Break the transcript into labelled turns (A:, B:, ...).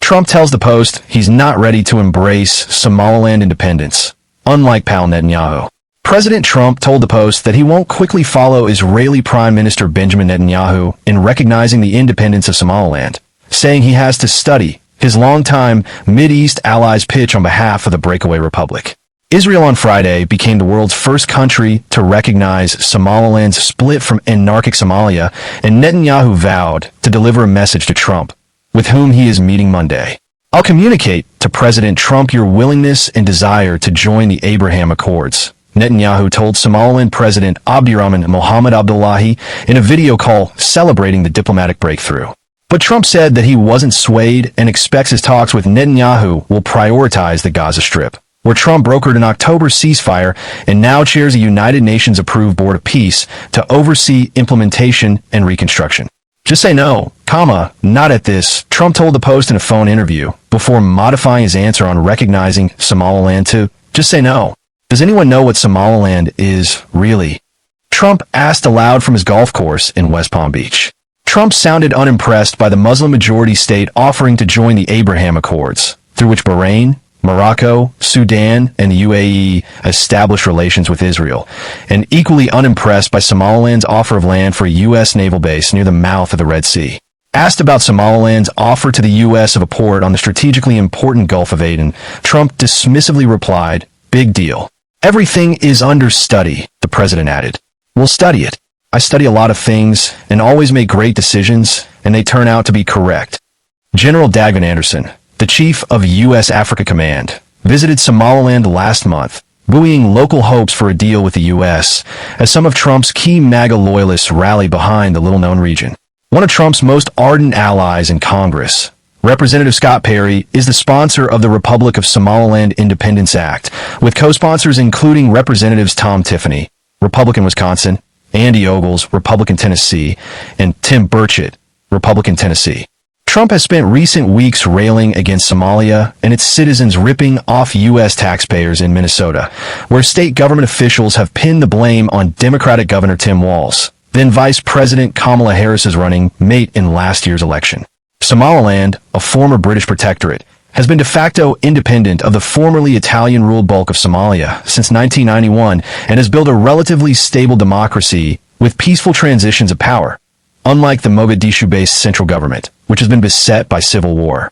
A: Trump tells the Post he's not ready to embrace Somaliland independence, unlike pal Netanyahu. President Trump told the Post that he won't quickly follow Israeli Prime Minister Benjamin Netanyahu in recognizing the independence of Somaliland, saying he has to study his longtime Mideast allies' pitch on behalf of the breakaway republic. Israel on Friday became the world's first country to recognize Somaliland's split from anarchic Somalia, and Netanyahu vowed to deliver a message to Trump, with whom he is meeting Monday. I'll communicate to President Trump your willingness and desire to join the Abraham Accords, Netanyahu told Somaliland President Abdirahman Mohamed Abdullahi in a video call celebrating the diplomatic breakthrough. But Trump said that he wasn't swayed and expects his talks with Netanyahu will prioritize the Gaza Strip, where Trump brokered an October ceasefire and now chairs a United Nations-approved Board of Peace to oversee implementation and reconstruction. Just say no, not at this, Trump told the Post in a phone interview before modifying his answer on recognizing Somaliland to just say no. Does anyone know what Somaliland is, really? Trump asked aloud from his golf course in West Palm Beach. Trump sounded unimpressed by the Muslim-majority state offering to join the Abraham Accords, through which Bahrain, Morocco, Sudan, and the UAE established relations with Israel, and equally unimpressed by Somaliland's offer of land for a U.S. naval base near the mouth of the Red Sea. Asked about Somaliland's offer to the U.S. of a port on the strategically important Gulf of Aden, Trump dismissively replied, "Big deal. Everything is under study," the president added. "We'll study it. I study a lot of things and always make great decisions, and they turn out to be correct." General Dagvin Anderson, the chief of U.S. Africa Command, visited Somaliland last month, buoying local hopes for a deal with the U.S. as some of Trump's key MAGA loyalists rally behind the little-known region. One of Trump's most ardent allies in Congress, Representative Scott Perry, is the sponsor of the Republic of Somaliland Independence Act, with co-sponsors including Representatives Tom Tiffany, Republican Wisconsin, Andy Ogles, Republican Tennessee, and Tim Burchett, Republican Tennessee. Trump has spent recent weeks railing against Somalia and its citizens ripping off U.S. taxpayers in Minnesota, where state government officials have pinned the blame on Democratic Governor Tim Walz, then Vice President Kamala Harris's running mate in last year's election. Somaliland, a former British protectorate, has been de facto independent of the formerly Italian-ruled bulk of Somalia since 1991 and has built a relatively stable democracy with peaceful transitions of power, unlike the Mogadishu-based central government, which has been beset by civil war.